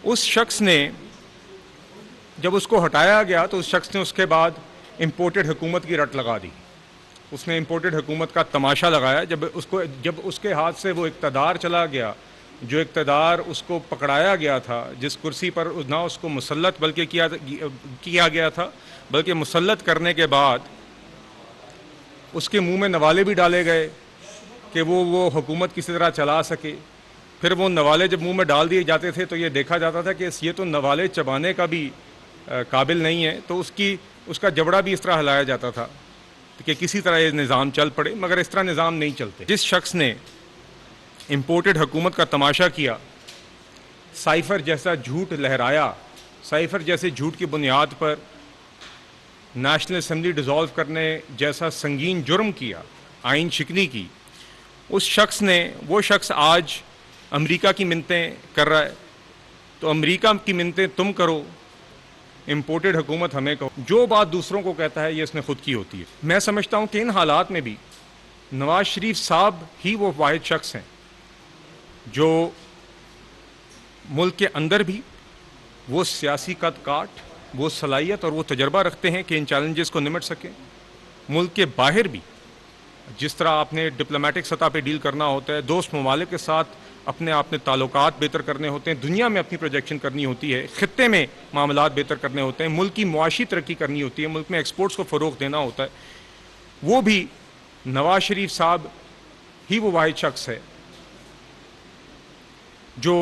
اس شخص نے جب اس کو ہٹایا گیا تو اس شخص نے اس کے بعد امپورٹڈ حکومت کی رٹ لگا دی. اس نے امپورٹڈ حکومت کا تماشا لگایا. جب اس کے ہاتھ سے وہ اقتدار چلا گیا، جو اقتدار اس کو پکڑایا گیا تھا، جس کرسی پر نہ اس کو مسلط بلکہ کیا گیا تھا، بلکہ مسلط کرنے کے بعد اس کے منہ میں نوالے بھی ڈالے گئے کہ وہ حکومت کسی طرح چلا سکے. پھر وہ نوالے جب منہ میں ڈال دیے جاتے تھے تو یہ دیکھا جاتا تھا کہ یہ تو نوالے چبانے کا بھی قابل نہیں ہے، تو اس کا جبڑا بھی اس طرح ہلایا جاتا تھا کہ کسی طرح یہ نظام چل پڑے، مگر اس طرح نظام نہیں چلتے. جس شخص نے امپورٹڈ حکومت کا تماشا کیا، سائفر جیسا جھوٹ لہرایا، سائفر جیسے جھوٹ کی بنیاد پر نیشنل اسمبلی ڈیزالو کرنے جیسا سنگین جرم کیا، آئین شکنی کی، اس شخص نے وہ شخص آج امریکہ کی منتیں کر رہا ہے. تو امریکہ کی منتیں تم کرو، امپورٹڈ حکومت ہمیں کہو. جو بات دوسروں کو کہتا ہے یہ اس نے خود کی ہوتی ہے. میں سمجھتا ہوں کہ ان حالات میں بھی نواز شریف صاحب ہی وہ واحد شخص ہیں جو ملک کے اندر بھی وہ سیاسی قد کاٹ، وہ صلاحیت اور وہ تجربہ رکھتے ہیں کہ ان چیلنجز کو نمٹ سکیں. ملک کے باہر بھی جس طرح آپ نے ڈپلومیٹک سطح پہ ڈیل کرنا ہوتا ہے، دوست ممالک کے ساتھ اپنے تعلقات بہتر کرنے ہوتے ہیں، دنیا میں اپنی پروجیکشن کرنی ہوتی ہے، خطے میں معاملات بہتر کرنے ہوتے ہیں، ملک کی معاشی ترقی کرنی ہوتی ہے، ملک میں ایکسپورٹس کو فروغ دینا ہوتا ہے. وہ بھی نواز شریف صاحب ہی وہ واحد شخص ہے جو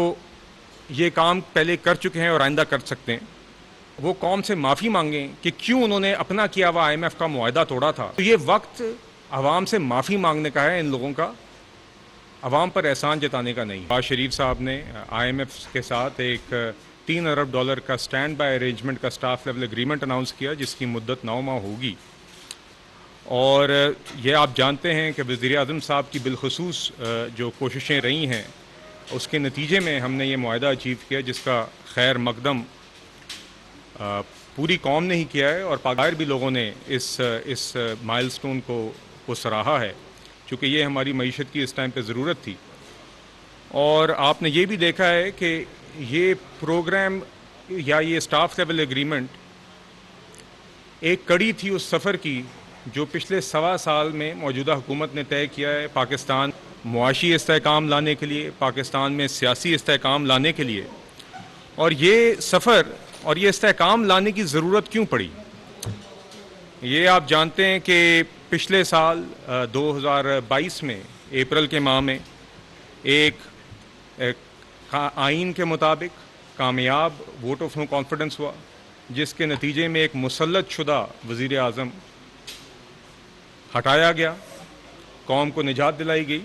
یہ کام پہلے کر چکے ہیں اور آئندہ کر سکتے ہیں. وہ قوم سے معافی مانگیں کہ کیوں انہوں نے اپنا کیا ہوا آئی ایم ایف کا معاہدہ توڑا تھا. تو یہ وقت عوام سے معافی مانگنے کا ہے، ان لوگوں کا عوام پر احسان جتانے کا نہیں. نواز شریف صاحب نے آئی ایم ایف کے ساتھ ایک $3 ارب کا سٹینڈ بائی ارینجمنٹ کا سٹاف لیول اگریمنٹ اناؤنس کیا جس کی مدت 9 ماہ ہوگی. اور یہ آپ جانتے ہیں کہ وزیر اعظم صاحب کی بالخصوص جو کوششیں رہی ہیں اس کے نتیجے میں ہم نے یہ معاہدہ اچیو کیا جس کا خیر مقدم پوری قوم نے ہی کیا ہے اور باہر بھی لوگوں نے اس مائل سٹون کو سراہا ہے، چونکہ یہ ہماری معیشت کی اس ٹائم پہ ضرورت تھی. اور آپ نے یہ بھی دیکھا ہے کہ یہ پروگرام یا یہ سٹاف لیول اگریمنٹ ایک کڑی تھی اس سفر کی جو پچھلے 1.25 سال میں موجودہ حکومت نے طے کیا ہے پاکستان معاشی استحکام لانے کے لیے، پاکستان میں سیاسی استحکام لانے کے لیے. اور یہ سفر اور یہ استحکام لانے کی ضرورت کیوں پڑی؟ یہ آپ جانتے ہیں کہ پچھلے سال 2022 میں اپریل کے ماہ میں ایک آئین کے مطابق کامیاب ووٹ آف نو کانفیڈنس ہوا جس کے نتیجے میں ایک مسلط شدہ وزیر اعظم ہٹایا گیا، قوم کو نجات دلائی گئی.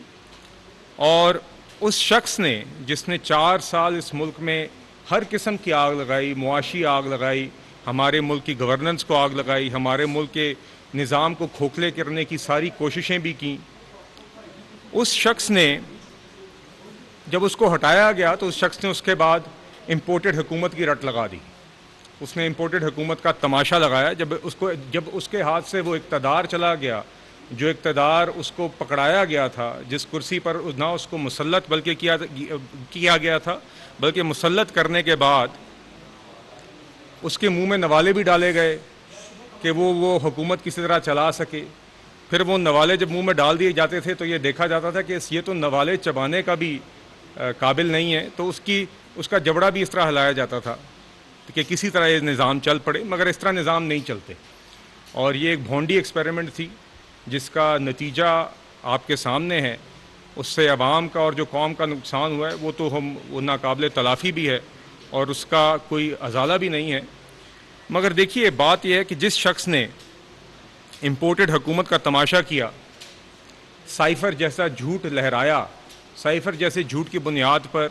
اور اس شخص نے جس نے 4 سال اس ملک میں ہر قسم کی آگ لگائی، معاشی آگ لگائی، ہمارے ملک کی گورننس کو آگ لگائی، ہمارے ملک کے نظام کو کھوکھلے کرنے کی ساری کوششیں بھی کیں، اس شخص نے جب اس کو ہٹایا گیا تو اس شخص نے اس کے بعد امپورٹڈ حکومت کی رٹ لگا دی. اس نے امپورٹڈ حکومت کا تماشا لگایا. جب اس کے ہاتھ سے وہ اقتدار چلا گیا، جو اقتدار اس کو پکڑایا گیا تھا، جس کرسی پر نہ اس کو مسلط بلکہ کیا گیا تھا، بلکہ مسلط کرنے کے بعد اس کے منہ میں نوالے بھی ڈالے گئے کہ وہ حکومت کسی طرح چلا سکے. پھر وہ نوالے جب منہ میں ڈال دیے جاتے تھے تو یہ دیکھا جاتا تھا کہ یہ تو نوالے چبانے کا بھی قابل نہیں ہے، تو اس کا جبڑا بھی اس طرح ہلایا جاتا تھا کہ کسی طرح یہ نظام چل پڑے، مگر اس طرح نظام نہیں چلتے. اور یہ ایک بھونڈی ایکسپیریمنٹ تھی جس کا نتیجہ آپ کے سامنے ہے. اس سے عوام کا اور جو قوم کا نقصان ہوا ہے وہ ناقابل تلافی بھی ہے اور اس کا کوئی ازالہ بھی نہیں ہے. مگر دیکھیے بات یہ ہے کہ جس شخص نے امپورٹڈ حکومت کا تماشا کیا، سائفر جیسا جھوٹ لہرایا، سائفر جیسے جھوٹ کی بنیاد پر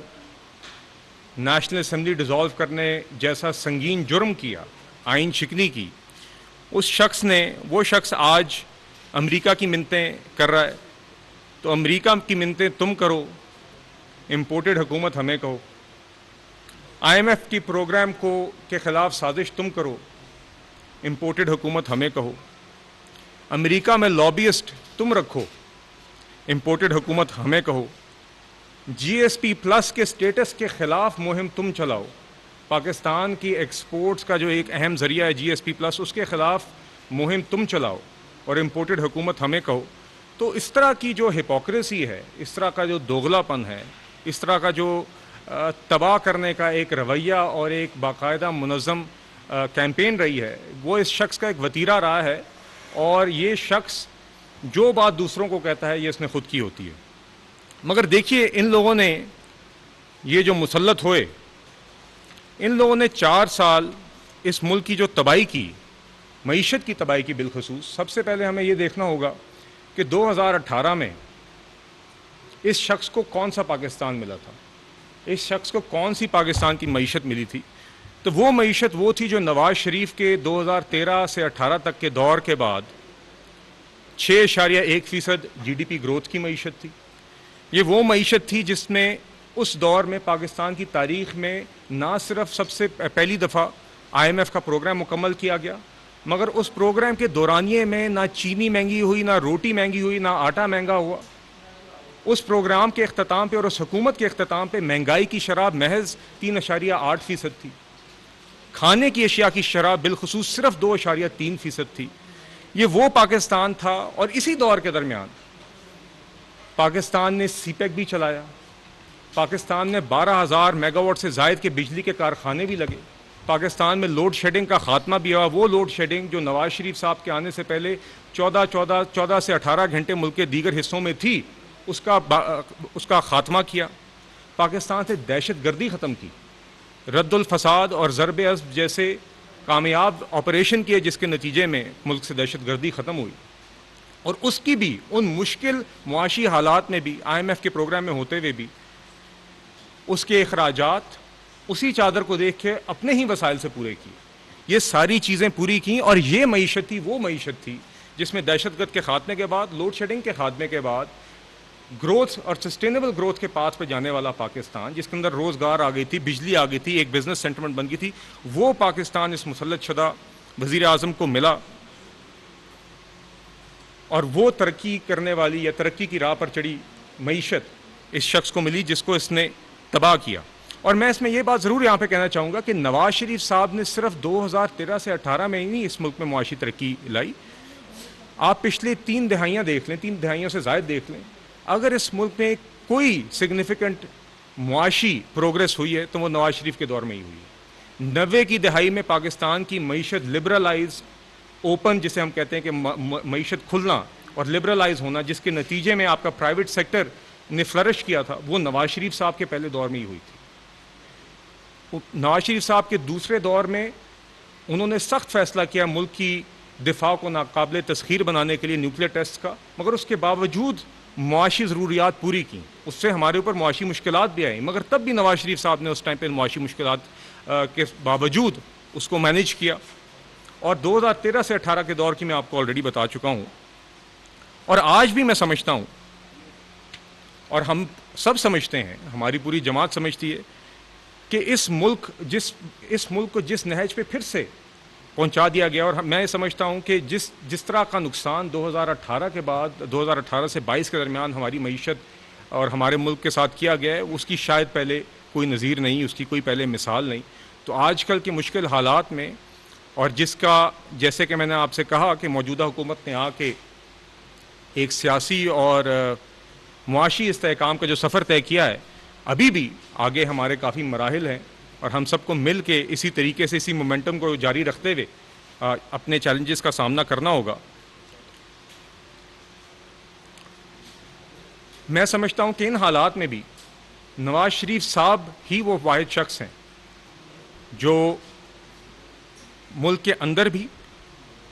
نیشنل اسمبلی ڈیزالو کرنے جیسا سنگین جرم کیا، آئین شکنی کی، اس شخص نے وہ شخص آج امریکہ کی منتیں کر رہا ہے. تو امریکہ کی منتیں تم کرو، امپورٹڈ حکومت ہمیں کہو. آئی ایم ایف کی پروگرام کے خلاف سازش تم کرو، امپورٹڈ حکومت ہمیں کہو. امریکہ میں لابیسٹ تم رکھو، امپورٹڈ حکومت ہمیں کہو. جی ایس پی پلس کے سٹیٹس کے خلاف مہم تم چلاؤ، پاکستان کی ایکسپورٹس کا جو ایک اہم ذریعہ ہے جی ایس پی پلس، اس کے خلاف مہم تم چلاؤ اور امپورٹڈ حکومت ہمیں کہو، تو اس طرح کی جو ہپوکریسی ہے، اس طرح کا جو دوغلا پن ہے، اس طرح کا جو تباہ کرنے کا ایک رویہ اور ایک باقاعدہ منظم کیمپین رہی ہے، وہ اس شخص کا ایک وتیرہ رہا ہے، اور یہ شخص جو بات دوسروں کو کہتا ہے یہ اس نے خود کی ہوتی ہے۔ مگر دیکھیے، ان لوگوں نے یہ جو مسلط ہوئے، ان لوگوں نے 4 سال اس ملک کی جو تباہی کی، معیشت کی تباہی کی بالخصوص، سب سے پہلے ہمیں یہ دیکھنا ہوگا کہ 2018 میں اس شخص کو کون سا پاکستان ملا تھا، اس شخص کو کون سی پاکستان کی معیشت ملی تھی۔ تو وہ معیشت وہ تھی جو نواز شریف کے 2013 سے 18 تک کے دور کے بعد 6.1% جی ڈی پی گروتھ کی معیشت تھی۔ یہ وہ معیشت تھی جس میں اس دور میں پاکستان کی تاریخ میں نہ صرف سب سے پہلی دفعہ آئی ایم ایف کا پروگرام مکمل کیا گیا، مگر اس پروگرام کے دورانیے میں نہ چینی مہنگی ہوئی، نہ روٹی مہنگی ہوئی، نہ آٹا مہنگا ہوا۔ اس پروگرام کے اختتام پہ اور اس حکومت کے اختتام پہ مہنگائی کی شرح محض 3.8% تھی، کھانے کی اشیاء کی شرح بالخصوص صرف 2.3% تھی۔ یہ وہ پاکستان تھا، اور اسی دور کے درمیان پاکستان نے سی پیک بھی چلایا، پاکستان میں 12,000 میگا واٹ سے زائد کے بجلی کے کارخانے بھی لگے، پاکستان میں لوڈ شیڈنگ کا خاتمہ بھی ہوا، وہ لوڈ شیڈنگ جو نواز شریف صاحب کے آنے سے پہلے 14 سے 18 گھنٹے ملک کے دیگر حصوں میں تھی، اس کا خاتمہ کیا۔ پاکستان سے دہشت گردی ختم کی، رد الفساد اور ضرب اسب جیسے کامیاب آپریشن کیے، جس کے نتیجے میں ملک سے دہشت گردی ختم ہوئی، اور اس کی بھی ان مشکل معاشی حالات میں بھی آئی ایم ایف کے پروگرام میں ہوتے ہوئے بھی اس کے اخراجات اسی چادر کو دیکھ کے اپنے ہی وسائل سے پورے کیے۔ یہ ساری چیزیں پوری کیں، اور یہ معیشت تھی، وہ معیشت تھی جس میں دہشت گرد کے خاتمے کے بعد، لوڈ شیڈنگ کے خاتمے کے بعد، گروتھ اور سسٹینیبل گروتھ کے پاتھ پہ جانے والا پاکستان، جس کے اندر روزگار آ گئی تھی، بجلی آ گئی تھی، ایک بزنس سینٹرمنٹ بن گئی تھی، وہ پاکستان اس مسلط شدہ وزیر اعظم کو ملا، اور وہ ترقی کرنے والی یا ترقی کی راہ پر چڑھی معیشت اس شخص کو ملی جس کو اس نے تباہ کیا۔ اور میں اس میں یہ بات ضرور یہاں پہ کہنا چاہوں گا کہ نواز شریف صاحب نے صرف 2013 سے 18 میں ہی نہیں اس ملک میں معاشی ترقی لائی، آپ پچھلے 3 دہائیاں دیکھ لیں، 3 دہائیوں سے زائد دیکھ لیں، اگر اس ملک میں کوئی سگنیفیکنٹ معاشی پروگرس ہوئی ہے تو وہ نواز شریف کے دور میں ہی ہوئی ہے۔ 90 کی دہائی میں پاکستان کی معیشت لبرلائز، اوپن جسے ہم کہتے ہیں کہ معیشت کھلنا اور لبرلائز ہونا، جس کے نتیجے میں آپ کا پرائیویٹ سیکٹر نے فلرش کیا تھا، وہ نواز شریف صاحب کے پہلے دور میں ہی ہوئی تھی۔ نواز شریف صاحب کے دوسرے دور میں انہوں نے سخت فیصلہ کیا ملک کی دفاع کو ناقابل تسخیر بنانے کے لیے نیوکلیر ٹیسٹ کا، مگر اس کے باوجود معاشی ضروریات پوری کی، اس سے ہمارے اوپر معاشی مشکلات بھی آئیں، مگر تب بھی نواز شریف صاحب نے اس ٹائم پہ معاشی مشکلات کے باوجود اس کو مینیج کیا۔ اور 2013 سے 18 کے دور کی میں آپ کو آلریڈی بتا چکا ہوں، اور آج بھی میں سمجھتا ہوں، اور ہم سب سمجھتے ہیں، ہماری پوری جماعت سمجھتی ہے کہ اس ملک کو جس نہج پہ پھر سے پہنچا دیا گیا، اور میں سمجھتا ہوں کہ جس طرح کا نقصان 2018 کے بعد 2018 سے 22 کے درمیان ہماری معیشت اور ہمارے ملک کے ساتھ کیا گیا ہے، اس کی شاید پہلے کوئی نظیر نہیں، اس کی کوئی پہلے مثال نہیں۔ تو آج کل کے مشکل حالات میں، اور جس کا جیسے کہ میں نے آپ سے کہا کہ موجودہ حکومت نے آ کے ایک سیاسی اور معاشی استحکام کا جو سفر طے کیا ہے، ابھی بھی آگے ہمارے کافی مراحل ہیں، اور ہم سب کو مل کے اسی طریقے سے اسی مومنٹم کو جاری رکھتے ہوئے اپنے چیلنجز کا سامنا کرنا ہوگا۔ میں سمجھتا ہوں کہ ان حالات میں بھی نواز شریف صاحب ہی وہ واحد شخص ہیں جو ملک کے اندر بھی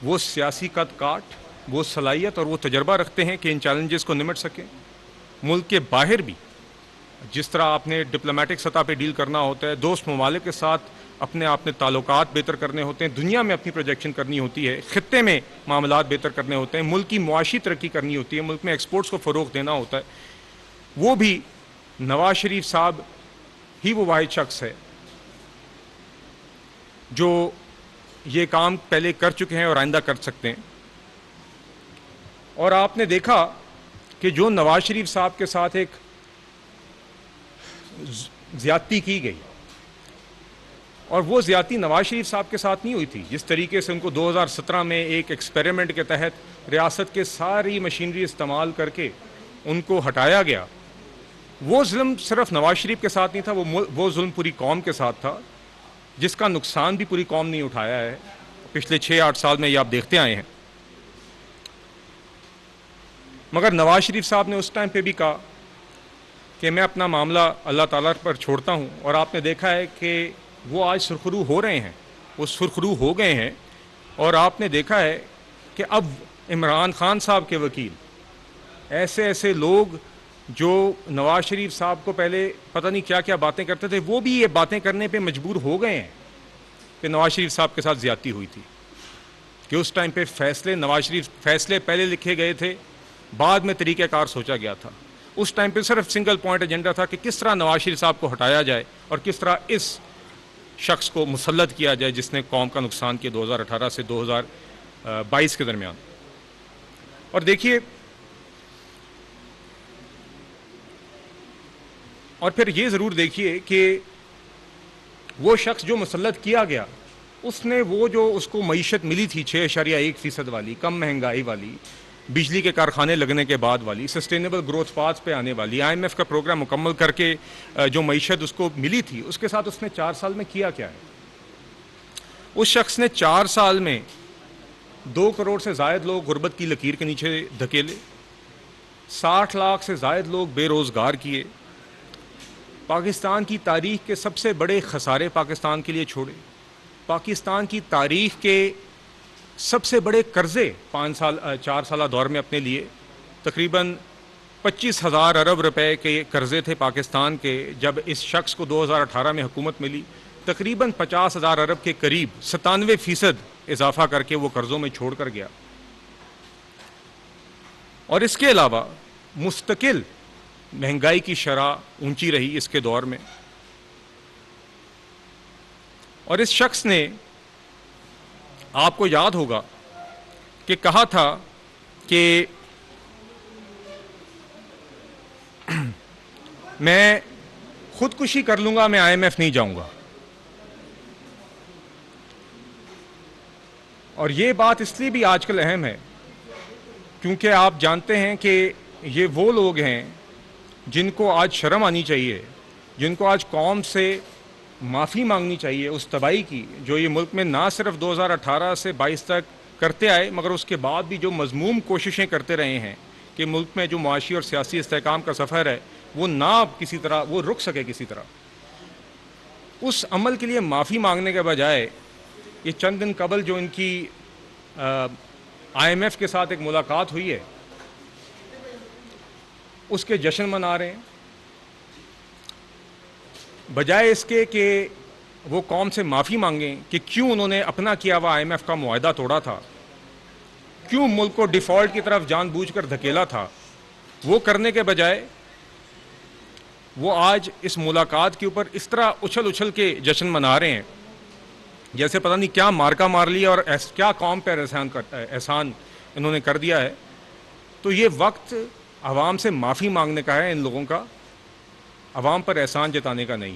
وہ سیاسی قد کاٹ، وہ صلاحیت اور وہ تجربہ رکھتے ہیں کہ ان چیلنجز کو نمٹ سکیں۔ ملک کے باہر بھی جس طرح آپ نے ڈپلومیٹک سطح پہ ڈیل کرنا ہوتا ہے، دوست ممالک کے ساتھ اپنے تعلقات بہتر کرنے ہوتے ہیں، دنیا میں اپنی پروجیکشن کرنی ہوتی ہے، خطے میں معاملات بہتر کرنے ہوتے ہیں، ملک کی معاشی ترقی کرنی ہوتی ہے، ملک میں ایکسپورٹس کو فروغ دینا ہوتا ہے، وہ بھی نواز شریف صاحب ہی وہ واحد شخص ہے جو یہ کام پہلے کر چکے ہیں اور آئندہ کر سکتے ہیں۔ اور آپ نے دیکھا کہ جو نواز شریف صاحب کے ساتھ ایک زیادتی کی گئی، اور وہ زیادتی نواز شریف صاحب کے ساتھ نہیں ہوئی تھی. جس طریقے سے ان کو 2017 میں ایک ایکسپیریمنٹ کے تحت ریاست کے ساری مشینری استعمال کر کے ان کو ہٹایا گیا, وہ ظلم صرف نواز شریف کے ساتھ نہیں تھا, وہ ظلم پوری قوم کے ساتھ تھا, جس کا نقصان بھی پوری قوم نے اٹھایا ہے. پچھلے 6-8 سال میں یہ آپ دیکھتے آئے ہیں. مگر نواز شریف صاحب نے اس ٹائم پہ بھی کہا کہ میں اپنا معاملہ اللہ تعالیٰ پر چھوڑتا ہوں, اور آپ نے دیکھا ہے کہ وہ آج سرخرو ہو رہے ہیں, وہ سرخرو ہو گئے ہیں. اور آپ نے دیکھا ہے کہ اب عمران خان صاحب کے وکیل, ایسے لوگ جو نواز شریف صاحب کو پہلے پتہ نہیں کیا کیا باتیں کرتے تھے, وہ بھی یہ باتیں کرنے پہ مجبور ہو گئے ہیں کہ نواز شریف صاحب کے ساتھ زیادتی ہوئی تھی, کہ اس ٹائم پہ فیصلے پہلے لکھے گئے تھے, بعد میں طریقہ کار سوچا گیا تھا. اس ٹائم پہ صرف سنگل پوائنٹ ایجنڈا تھا کہ کس طرح نواز شریف صاحب کو ہٹایا جائے اور کس طرح اس شخص کو مسلط کیا جائے جس نے قوم کا نقصان کیا 2018 سے 2022 کے درمیان. اور دیکھیے, اور پھر یہ ضرور دیکھیے کہ وہ شخص جو مسلط کیا گیا, اس نے وہ جو اس کو معیشت ملی تھی 6.1% والی, کم مہنگائی والی, بجلی کے کارخانے لگنے کے بعد والی, سسٹینیبل گروتھ پاتھ پہ آنے والی, IMF کا پروگرام مکمل کر کے جو معیشت اس کو ملی تھی, اس کے ساتھ اس نے 4 سال میں کیا کیا ہے. اس شخص نے 4 سال میں 2 کروڑ سے زائد لوگ غربت کی لکیر کے نیچے دھکیلے, 60 لاکھ سے زائد لوگ بے روزگار کیے, پاکستان کی تاریخ کے سب سے بڑے خسارے پاکستان کے لیے چھوڑے, پاکستان کی تاریخ کے سب سے بڑے قرضے 4 سالہ دور میں اپنے لیے, تقریباً 25,000 ارب روپے کے قرضے تھے پاکستان کے. جب اس شخص کو 2018 میں حکومت ملی, تقریباً 50,000 ارب کے قریب 97% اضافہ کر کے وہ قرضوں میں چھوڑ کر گیا. اور اس کے علاوہ مستقل مہنگائی کی شرح اونچی رہی اس کے دور میں. اور اس شخص نے, آپ کو یاد ہوگا کہ کہا تھا کہ میں خودکشی کر لوں گا, میں IMF نہیں جاؤں گا. اور یہ بات اس لیے بھی آج کل اہم ہے کیونکہ آپ جانتے ہیں کہ یہ وہ لوگ ہیں جن کو آج شرم آنی چاہیے, جن کو آج قوم سے معافی مانگنی چاہیے اس تباہی کی جو یہ ملک میں نہ صرف 2018 سے 22 تک کرتے آئے, مگر اس کے بعد بھی جو مذموم کوششیں کرتے رہے ہیں کہ ملک میں جو معاشی اور سیاسی استحکام کا سفر ہے وہ نہ کسی طرح وہ رک سکے کسی طرح. اس عمل کے لیے معافی مانگنے کے بجائے یہ چند دن قبل جو ان کی IMF کے ساتھ ایک ملاقات ہوئی ہے, اس کے جشن منا رہے ہیں, بجائے اس کے کہ وہ قوم سے معافی مانگیں کہ کیوں انہوں نے اپنا کیا ہوا IMF کا معاہدہ توڑا تھا, کیوں ملک کو ڈیفالٹ کی طرف جان بوجھ کر دھکیلا تھا. وہ کرنے کے بجائے وہ آج اس ملاقات کے اوپر اس طرح اچھل کے جشن منا رہے ہیں جیسے پتہ نہیں کیا مارکا مار لیا اور کیا قوم پر احسان انہوں نے کر دیا ہے. تو یہ وقت عوام سے معافی مانگنے کا ہے ان لوگوں کا, عوام پر احسان جتانے کا نہیں.